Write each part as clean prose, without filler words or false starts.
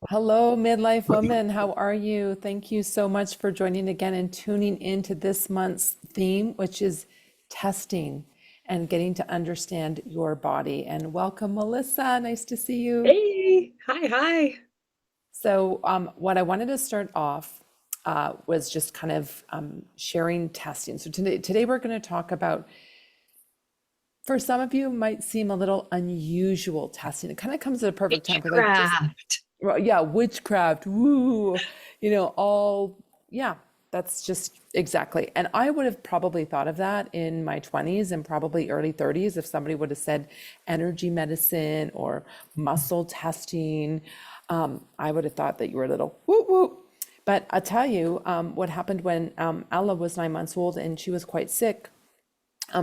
Hello, midlife woman. How are you? Thank you so much for joining again and tuning into this month's theme, which is testing and getting to understand your body. And welcome, Melissa. Nice to see you. Hey, hi, hi. What I wanted to start off was just kind of sharing testing. So today we're going to talk about, for some of you, it might seem a little unusual testing. It kind of comes at a perfect time because I just Witchcraft. Well, yeah, witchcraft, woo, all, yeah, that's just exactly. And I would have probably thought of that in my 20s and probably early 30s if somebody would have said energy medicine or muscle testing. I would have thought that you were a little whoop whoop. But I'll tell you what happened when Ella was 9 months old and she was quite sick.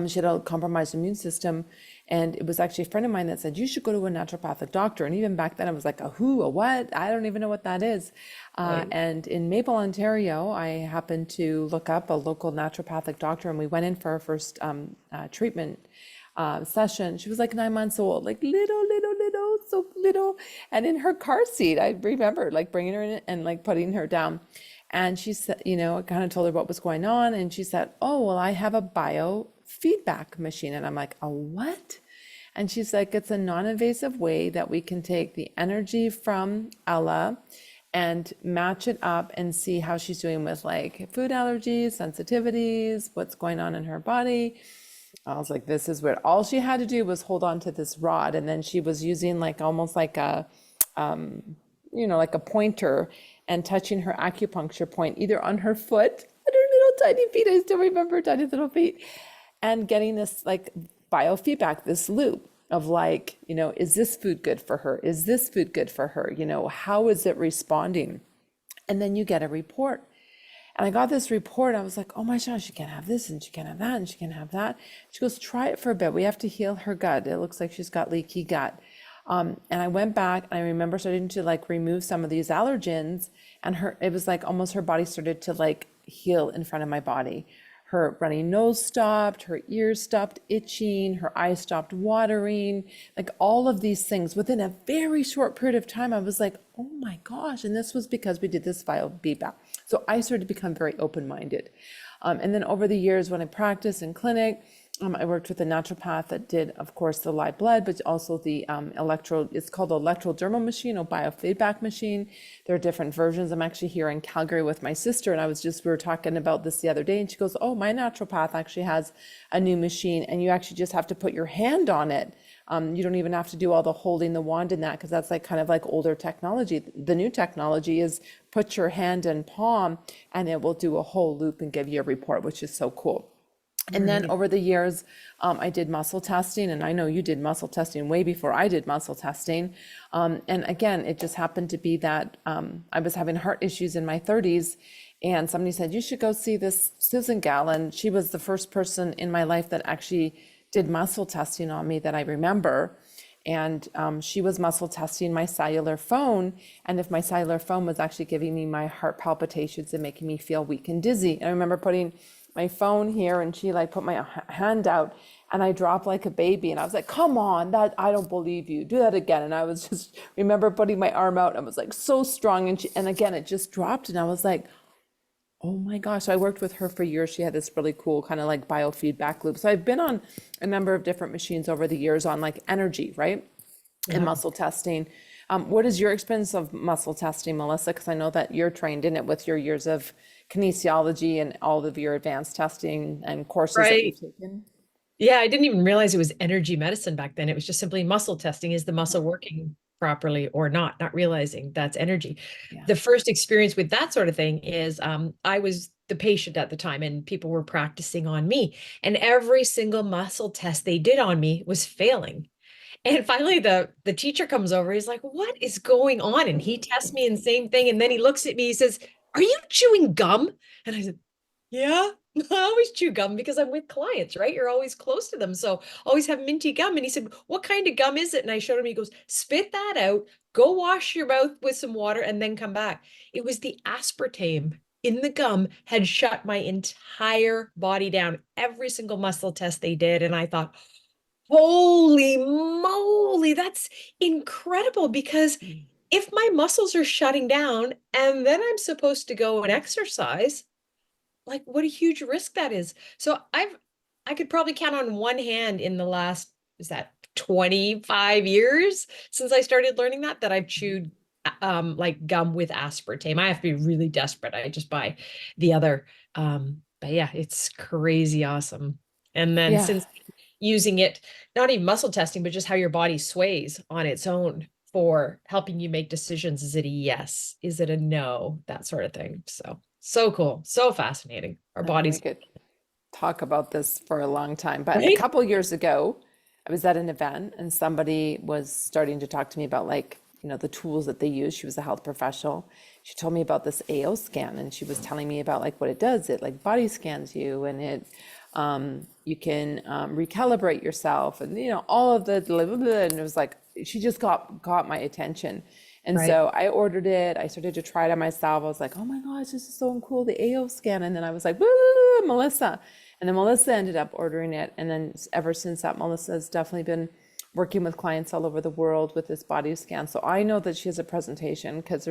She had a compromised immune system, and it was actually a friend of mine that said you should go to a naturopathic doctor. And even back then, I was like, a who, a what? I don't even know what that is. Right. And in Maple, Ontario, I happened to look up a local naturopathic doctor, and we went in for our first treatment session. She was like 9 months old, like little, so little. And in her car seat, I remember like bringing her in and like putting her down. And she said, I kind of told her what was going on. And she said, oh, well, I have a biofeedback machine. And I'm like, a what? And she's like, it's a non-invasive way that we can take the energy from Ella and match it up and see how she's doing with like food allergies, sensitivities, what's going on in her body. I was like, this is weird. All she had to do was hold on to this rod, and then she was using like almost like like a pointer and touching her acupuncture point either on her foot, and her little tiny feet. I still remember her tiny little feet, and getting this like biofeedback, this loop of like, is this food good for her? Is this food good for her? How is it responding? And then you get a report. And I got this report. I was like, oh my gosh, she can't have this and she can't have that and she can't have that. She goes, try it for a bit. We have to heal her gut. It looks like she's got leaky gut. And I went back and I remember starting to like remove some of these allergens, and it was like almost her body started to like heal in front of my body. Her runny nose stopped, her ears stopped itching, her eyes stopped watering, like all of these things within a very short period of time. I was like, oh my gosh. And this was because we did this biofeedback. So I started to become very open-minded. And then over the years, when I practiced in clinic, I worked with a naturopath that did, of course, the live blood, but also the it's called the electrodermal machine or biofeedback machine. There are different versions. I'm actually here in Calgary with my sister, and we were talking about this the other day, and she goes, oh, my naturopath actually has a new machine, and you actually just have to put your hand on it. You don't even have to do all the holding the wand in that because that's like kind of like older technology. The new technology is put your hand and palm, and it will do a whole loop and give you a report, which is so cool. And then Right. over the years, I did muscle testing, and I know you did muscle testing way before I did muscle testing. And again, it just happened to be that I was having heart issues in my 30s, and somebody said, you should go see this Susan gal. And she was the first person in my life that actually did muscle testing on me that I remember. And she was muscle testing my cellular phone. And if my cellular phone was actually giving me my heart palpitations and making me feel weak and dizzy. And I remember putting my phone here, and she like put my hand out, and I dropped like a baby, and I was like, come on, that I don't believe you, do that again. And I was just remember putting my arm out, and I was like so strong, and again it just dropped, and I was like, oh my gosh. So I worked with her for years. She had this really cool kind of like biofeedback loop. So I've been on a number of different machines over the years on like energy, right, and Yeah. muscle testing. What is your experience of muscle testing, Melissa? Because I know that you're trained in it with your years of kinesiology and all of your advanced testing and courses that Right. you've taken. Yeah, I didn't even realize it was energy medicine back then. It was just simply muscle testing. Is the muscle working properly or not? Not realizing that's energy. Yeah. The first experience with that sort of thing is I was the patient at the time and people were practicing on me. And every single muscle test they did on me was failing. And finally, the teacher comes over. He's like, "What is going on?" And he tests me and same thing. And then he looks at me. He says, "Are you chewing gum?" And I said, "Yeah, I always chew gum because I'm with clients, right? You're always close to them, so always have minty gum." And he said, "What kind of gum is it?" And I showed him. He goes, "Spit that out. Go wash your mouth with some water, and then come back." It was the aspartame in the gum had shut my entire body down. Every single muscle test they did, and I thought, holy moly, that's incredible because if my muscles are shutting down and then I'm supposed to go and exercise, like what a huge risk that is. So I could probably count on one hand in the last, is that 25 years since I started learning that I've chewed like gum with aspartame. I have to be really desperate. I just buy the other. But yeah, it's crazy awesome. And then Yeah. since using it, not even muscle testing, but just how your body sways on its own for helping you make decisions. Is it a yes? Is it a no? That sort of thing. So, so cool. So fascinating. Our I know we bodies, could talk about this for a long time, but a right? couple years ago, I was at an event and somebody was starting to talk to me about like, the tools that they use. She was a health professional. She told me about this AO scan and she was telling me about like what it does. It like body scans you and you can recalibrate yourself and all of the blah, blah, blah. And it was like she just got my attention. And Right. so I ordered it. I started to try it on myself. I was like, oh my gosh, this is so cool, the AO scan. And then I was like, Melissa. And then Melissa ended up ordering it. And then ever since that, Melissa has definitely been working with clients all over the world with this body scan. So I know that she has a presentation because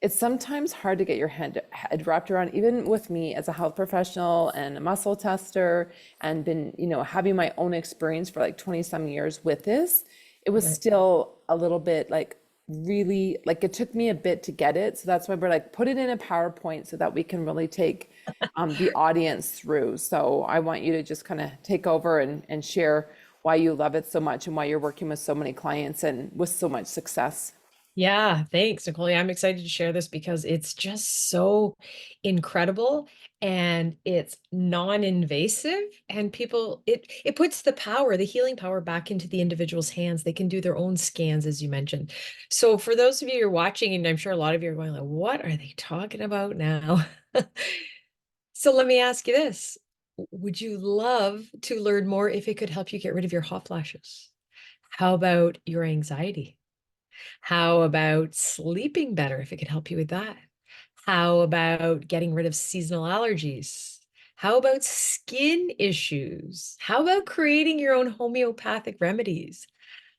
it's sometimes hard to get your head wrapped around, even with me as a health professional and a muscle tester and been, having my own experience for like 20 some years with this, it was Right. still a little bit like really like it took me a bit to get it. So that's why we're like, put it in a PowerPoint so that we can really take the audience through. So I want you to just kind of take over and share why you love it so much and why you're working with so many clients and with so much success. Yeah, thanks, Nicole. Yeah, I'm excited to share this because it's just so incredible and it's non-invasive and people it puts the power, the healing power back into the individual's hands. They can do their own scans, as you mentioned. So for those of you who are watching, and I'm sure a lot of you are going like, what are they talking about now? So let me ask you this. Would you love to learn more if it could help you get rid of your hot flashes? How about your anxiety? How about sleeping better if it could help you with that? How about getting rid of seasonal allergies? How about skin issues? How about creating your own homeopathic remedies?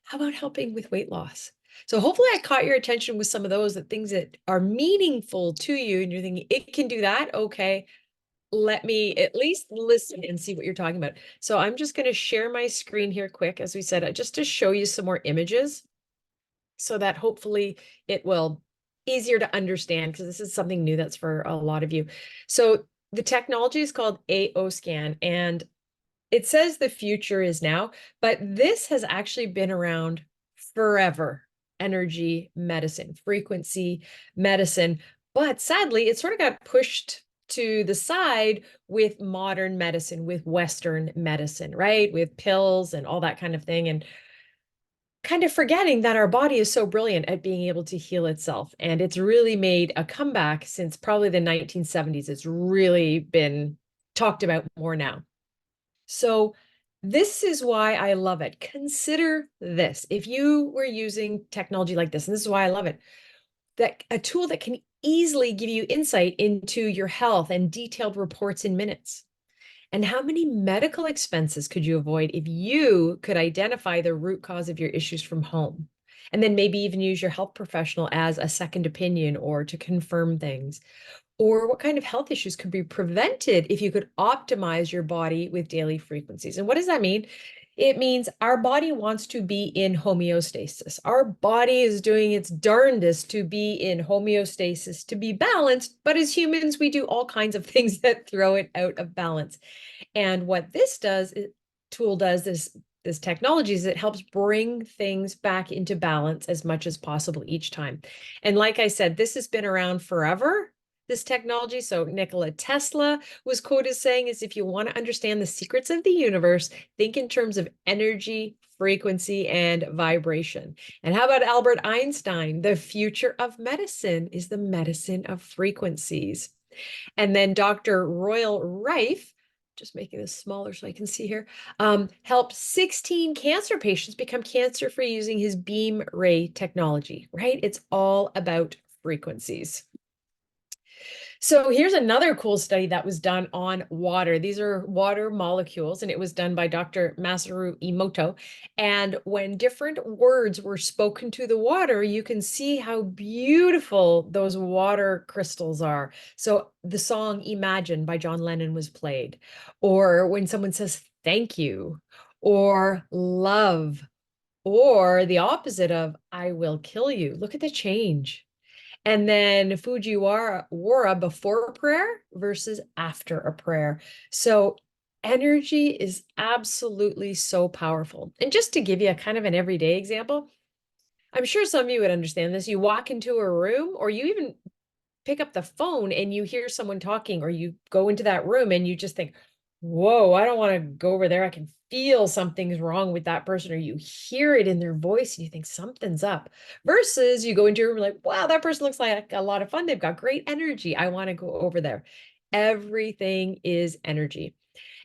How about helping with weight loss? So hopefully I caught your attention with some of those, that things that are meaningful to you and you're thinking it can do that. Okay, let me at least listen and see what you're talking about. So I'm just going to share my screen here quick, as we said, just to show you some more images so that hopefully it will easier to understand, because this is something new that's for a lot of you. So the technology is called AO scan, and it says the future is now, but this has actually been around forever. Energy medicine, frequency medicine, but sadly it sort of got pushed to the side with modern medicine, with Western medicine, right? With pills and all that kind of thing. And kind of forgetting that our body is so brilliant at being able to heal itself. And it's really made a comeback since probably the 1970s. It's really been talked about more now. So this is why I love it. Consider this. If you were using technology like this, and this is why I love it, that a tool that can easily give you insight into your health and detailed reports in minutes. And how many medical expenses could you avoid if you could identify the root cause of your issues from home? And then maybe even use your health professional as a second opinion or to confirm things. Or what kind of health issues could be prevented if you could optimize your body with daily frequencies? And what does that mean? It means our body wants to be in homeostasis. Our body is doing its darndest to be in homeostasis, to be balanced. But as humans, we do all kinds of things that throw it out of balance. And what this tool does, this technology, is it helps bring things back into balance as much as possible each time. And like I said, this has been around forever, this technology. So Nikola Tesla was quoted saying is, if you want to understand the secrets of the universe, think in terms of energy, frequency, and vibration. And how about Albert Einstein? The future of medicine is the medicine of frequencies. And then Dr. Royal Rife, just making this smaller so I can see here, helped 16 cancer patients become cancer-free using his beam ray technology, right? It's all about frequencies. So here's another cool study that was done on water. These are water molecules, and it was done by Dr. Masaru Emoto. And when different words were spoken to the water, you can see how beautiful those water crystals are. So the song Imagine by John Lennon was played, or when someone says thank you, or love, or the opposite of I will kill you. Look at the change. And then Fujiwara before a prayer versus after a prayer. So energy is absolutely so powerful. And just to give you a kind of an everyday example, I'm sure some of you would understand this. You walk into a room, or you even pick up the phone and you hear someone talking, or you go into that room and you just think, whoa, I don't want to go over there. I can feel something's wrong with that person, or you hear it in their voice and you think something's up. Versus you go into your room like, wow, that person looks like a lot of fun. They've got great energy. I want to go over there. Everything is energy.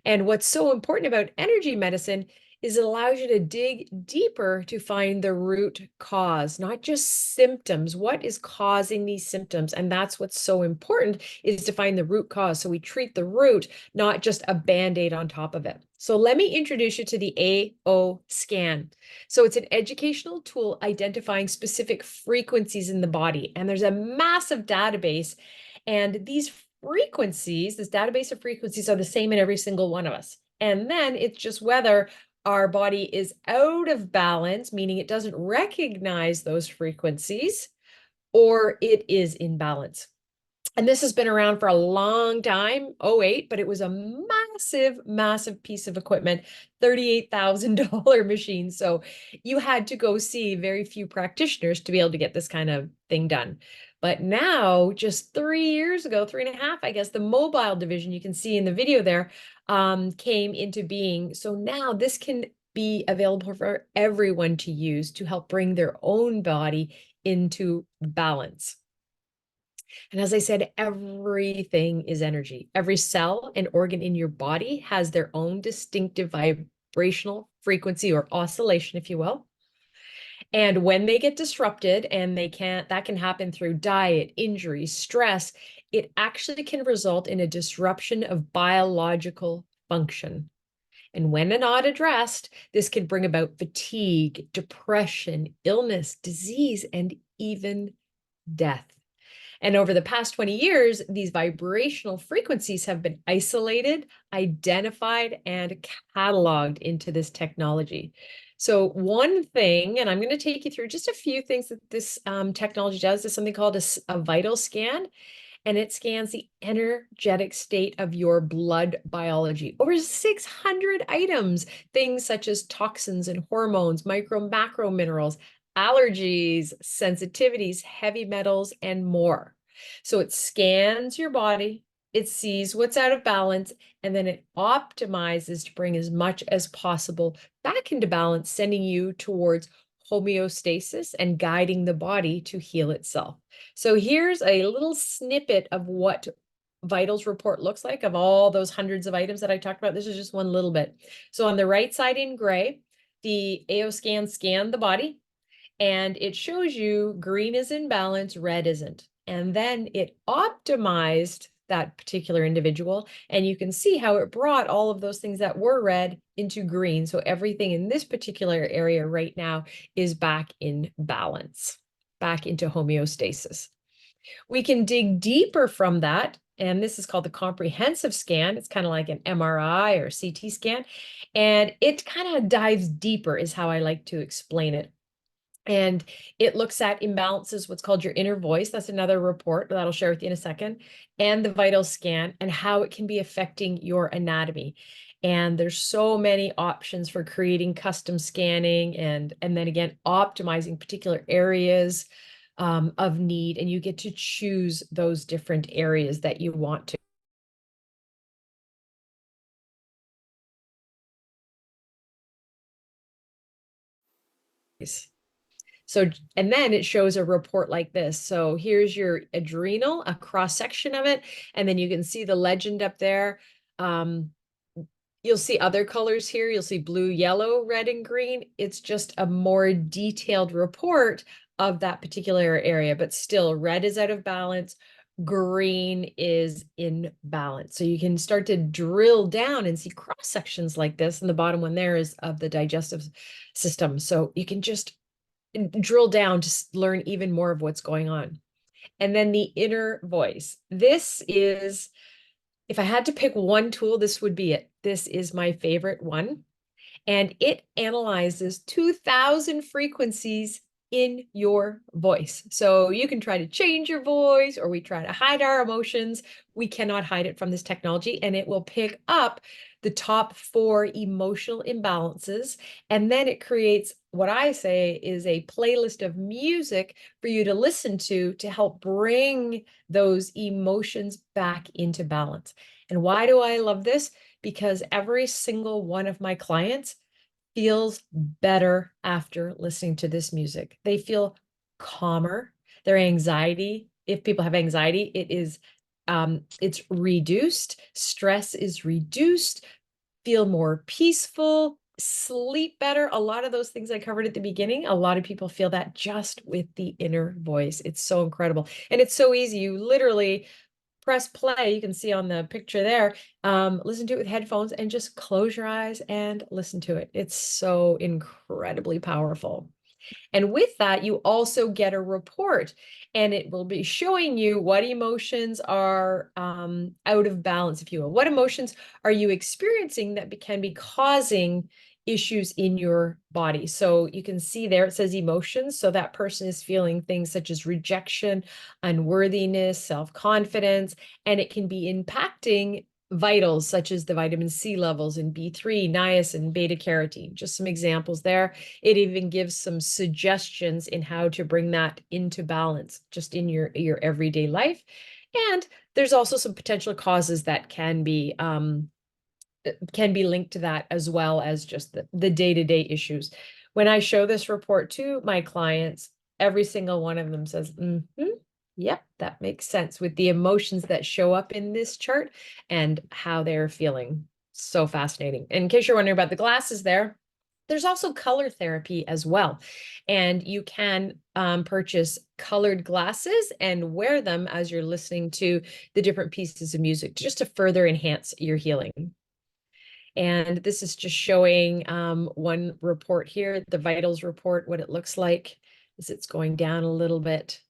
And what's so important about energy medicine is it allows you to dig deeper to find the root cause, not just symptoms. What is causing these symptoms? And that's what's so important, is to find the root cause. So we treat the root, not just a Band-Aid on top of it. So let me introduce you to the AO scan. So it's an educational tool identifying specific frequencies in the body. And there's a massive database. And these frequencies, this database of frequencies, are the same in every single one of us. And then it's just whether our body is out of balance, meaning it doesn't recognize those frequencies, or it is in balance. And this has been around for a long time, '08, but it was a massive, massive piece of equipment, $38,000 machine. So you had to go see very few practitioners to be able to get this kind of thing done. But now, just 3 years ago, 3.5, I guess, the mobile division, you can see in the video there, came into being. So now this can be available for everyone to use to help bring their own body into balance. And as I said, everything is energy. Every cell and organ in your body has their own distinctive vibrational frequency, or oscillation, if you will. And when they get disrupted, and that can happen through diet, injury, stress, it actually can result in a disruption of biological function. And when not addressed, this can bring about fatigue, depression, illness, disease, and even death. And over the past 20 years, these vibrational frequencies have been isolated, identified, and cataloged into this technology. So one thing, and I'm going to take you through just a few things that this technology does, is something called a vital scan. And it scans the energetic state of your blood biology. Over 600 items, things such as toxins and hormones, micro, macro minerals, allergies, sensitivities, heavy metals, and more. So it scans your body, it sees what's out of balance, and then it optimizes to bring as much as possible back into balance, sending you towards homeostasis and guiding the body to heal itself. So here's a little snippet of what Vitals report looks like, of all those hundreds of items that I talked about. This is just one little bit. So on the right side in gray, the AO scan scanned the body, and it shows you green is in balance, red isn't. And then it optimized that particular individual, and you can see how it brought all of those things that were red into green. So everything in this particular area right now is back in balance, back into homeostasis. We can dig deeper from that, and this is called the comprehensive scan. It's kind of like an MRI or CT scan, and it kind of dives deeper, is how I like to explain it. And it looks at imbalances, what's called your inner voice. That's another report that I'll share with you in a second, and the vital scan, and how it can be affecting your anatomy. And there's so many options for creating custom scanning, and then again, optimizing particular areas of need. And you get to choose those different areas that you want to. So, and then it shows a report like this. So here's your adrenal, a cross section of it. And then you can see the legend up there. You'll see other colors here. You'll see blue, yellow, red, and green. It's just a more detailed report of that particular area, but still red is out of balance, green is in balance. So you can start to drill down and see cross sections like this. And the bottom one there is of the digestive system. So you can just drill down to learn even more of what's going on. And then the inner voice. This is, if I had to pick one tool, this would be it. This is my favorite one. And it analyzes 2,000 frequencies in your voice. So you can try to change your voice, or we try to hide our emotions. We cannot hide it from this technology, and it will pick up the top 4 emotional imbalances. And then it creates what I say is a playlist of music for you to listen to help bring those emotions back into balance. And why do I love this? Because every single one of my clients feels better after listening to this music. They feel calmer. Their anxiety, if people have anxiety, it's reduced. Stress is reduced. Feel more peaceful, sleep better. A lot of those things I covered at the beginning, a lot of people feel that just with the inner voice. It's so incredible. And it's so easy. You literally press play. You can see on the picture there, listen to it with headphones and just close your eyes and listen to it. It's so incredibly powerful. And with that, you also get a report, and it will be showing you what emotions are out of balance, if you will. What emotions are you experiencing that can be causing issues in your body? So you can see there it says emotions. So that person is feeling things such as rejection, unworthiness, self-confidence, and it can be impacting vitals such as the vitamin C levels in B3, niacin, beta carotene. Just some examples there. It even gives some suggestions in how to bring that into balance just in your everyday life. And there's also some potential causes that can be linked to that, as well as just the day-to-day issues. When I show this report to my clients, every single one of them says, yep, that makes sense with the emotions that show up in this chart and how they're feeling. So fascinating. And in case you're wondering about the glasses there's also color therapy as well. And you can purchase colored glasses and wear them as you're listening to the different pieces of music just to further enhance your healing. And this is just showing one report here, the vitals report, what it looks like as it's going down a little bit.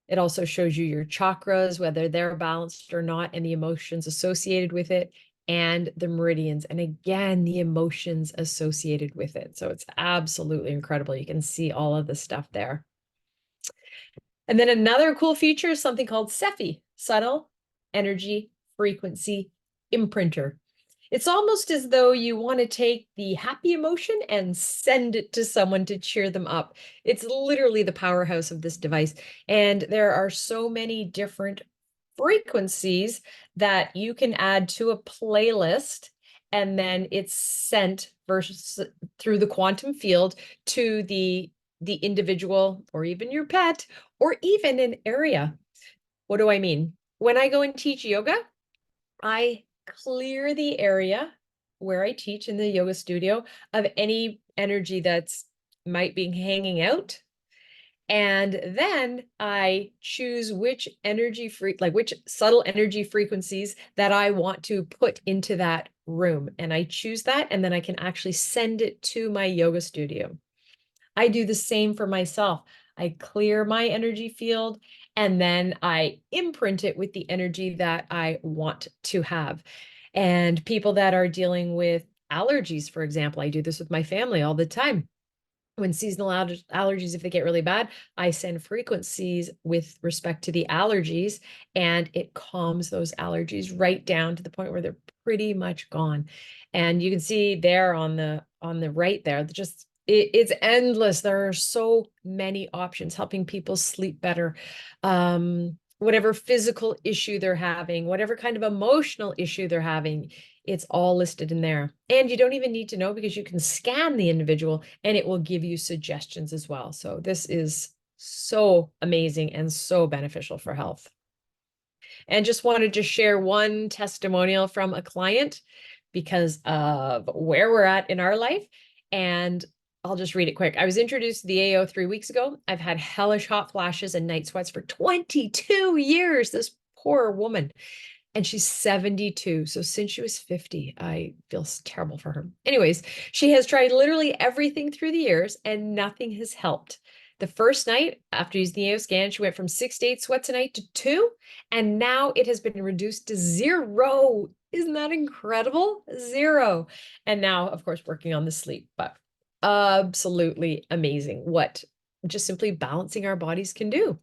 It also shows you your chakras, whether they're balanced or not, and the emotions associated with it, and the meridians. And again, the emotions associated with it. So it's absolutely incredible. You can see all of the stuff there. And then another cool feature is something called Cephi, Subtle Energy Frequency Imprinter. It's almost as though you want to take the happy emotion and send it to someone to cheer them up. It's literally the powerhouse of this device. And there are so many different frequencies that you can add to a playlist, and then it's sent through the quantum field to the individual, or even your pet, or even an area. What do I mean? When I go and teach yoga, I clear the area where I teach in the yoga studio of any energy that's might be hanging out. And then I choose which which subtle energy frequencies that I want to put into that room. And I choose that, and then I can actually send it to my yoga studio. I do the same for myself. I clear my energy field, and then I imprint it with the energy that I want to have. And people that are dealing with allergies, for example, I do this with my family all the time. When seasonal allergies, if they get really bad, I send frequencies with respect to the allergies, and it calms those allergies right down to the point where they're pretty much gone. And you can see there on the right there, it's endless. There are so many options helping people sleep better. Whatever physical issue they're having, whatever kind of emotional issue they're having, it's all listed in there. And you don't even need to know, because you can scan the individual and it will give you suggestions as well. So this is so amazing and so beneficial for health. And just wanted to share one testimonial from a client because of where we're at in our life. And I'll just read it quick. I was introduced to the AO 3 weeks ago. I've had hellish hot flashes and night sweats for 22 years. This poor woman. And she's 72. So since she was 50, I feel terrible for her. Anyways, she has tried literally everything through the years and nothing has helped. The first night after using the AO scan, she went from 6 to 8 sweats a night to 2, and now it has been reduced to 0. Isn't that incredible? 0. And now, of course, working on the sleep, but absolutely amazing what just simply balancing our bodies can do.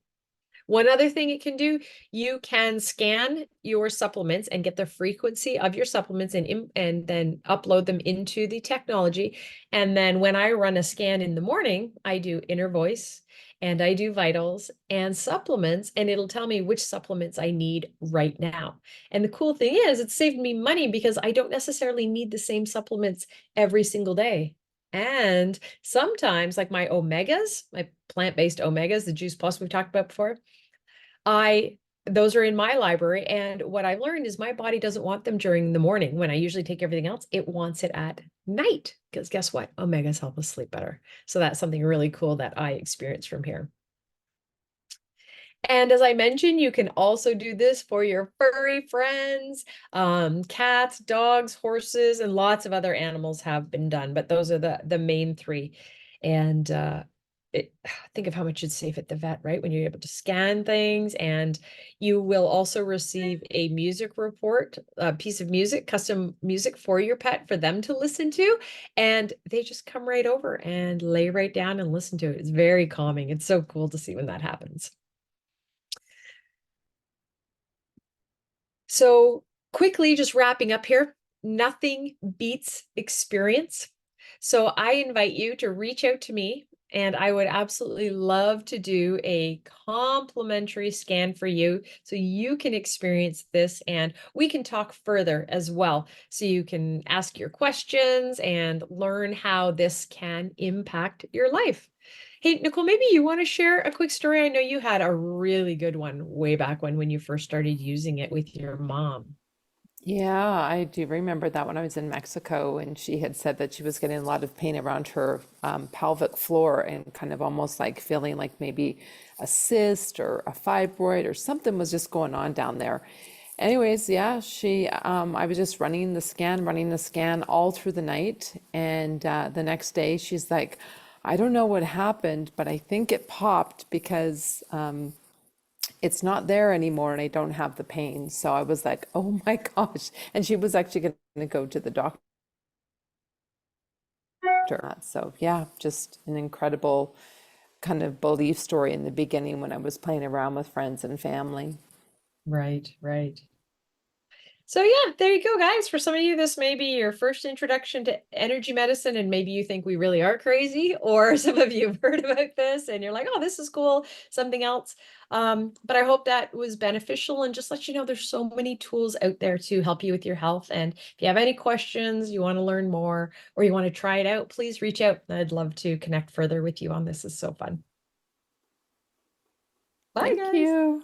One other thing it can do, you can scan your supplements and get the frequency of your supplements and then upload them into the technology. And then when I run a scan in the morning, I do inner voice and I do vitals and supplements, and it'll tell me which supplements I need right now. And the cool thing is it saved me money because I don't necessarily need the same supplements every single day. And sometimes, like my omegas, my plant-based omegas, the Juice Plus we've talked about before, those are in my library. And what I've learned is my body doesn't want them during the morning when I usually take everything else. It wants it at night because guess what? Omegas help us sleep better. So that's something really cool that I experience from here. And as I mentioned, you can also do this for your furry friends. Cats, dogs, horses, and lots of other animals have been done, but those are the main three. And think of how much you'd save at the vet, right? When you're able to scan things, and you will also receive a music report, a piece of music, custom music for your pet for them to listen to. And they just come right over and lay right down and listen to it. It's very calming. It's so cool to see when that happens. So quickly, just wrapping up here, nothing beats experience. So I invite you to reach out to me, and I would absolutely love to do a complimentary scan for you so you can experience this and we can talk further as well. So you can ask your questions and learn how this can impact your life. Hey, Nicole, maybe you want to share a quick story. I know you had a really good one way back when you first started using it with your mom. Yeah, I do remember that when I was in Mexico, and she had said that she was getting a lot of pain around her pelvic floor and kind of almost like feeling like maybe a cyst or a fibroid or something was just going on down there. Anyways, yeah, I was just running the scan all through the night. And the next day she's like, I don't know what happened, but I think it popped because it's not there anymore and I don't have the pain. So I was like, oh my gosh. And she was actually going to go to the doctor. So yeah, just an incredible kind of belief story in the beginning when I was playing around with friends and family. Right, right. So yeah, there you go, guys. For some of you, this may be your first introduction to energy medicine, and maybe you think we really are crazy, or some of you have heard about this and you're like, oh, this is cool, something else. But I hope that was beneficial, and just let you know there's so many tools out there to help you with your health. And if you have any questions, you want to learn more, or you want to try it out, please reach out. I'd love to connect further with you on this. It's so fun. Bye, Thank guys. you.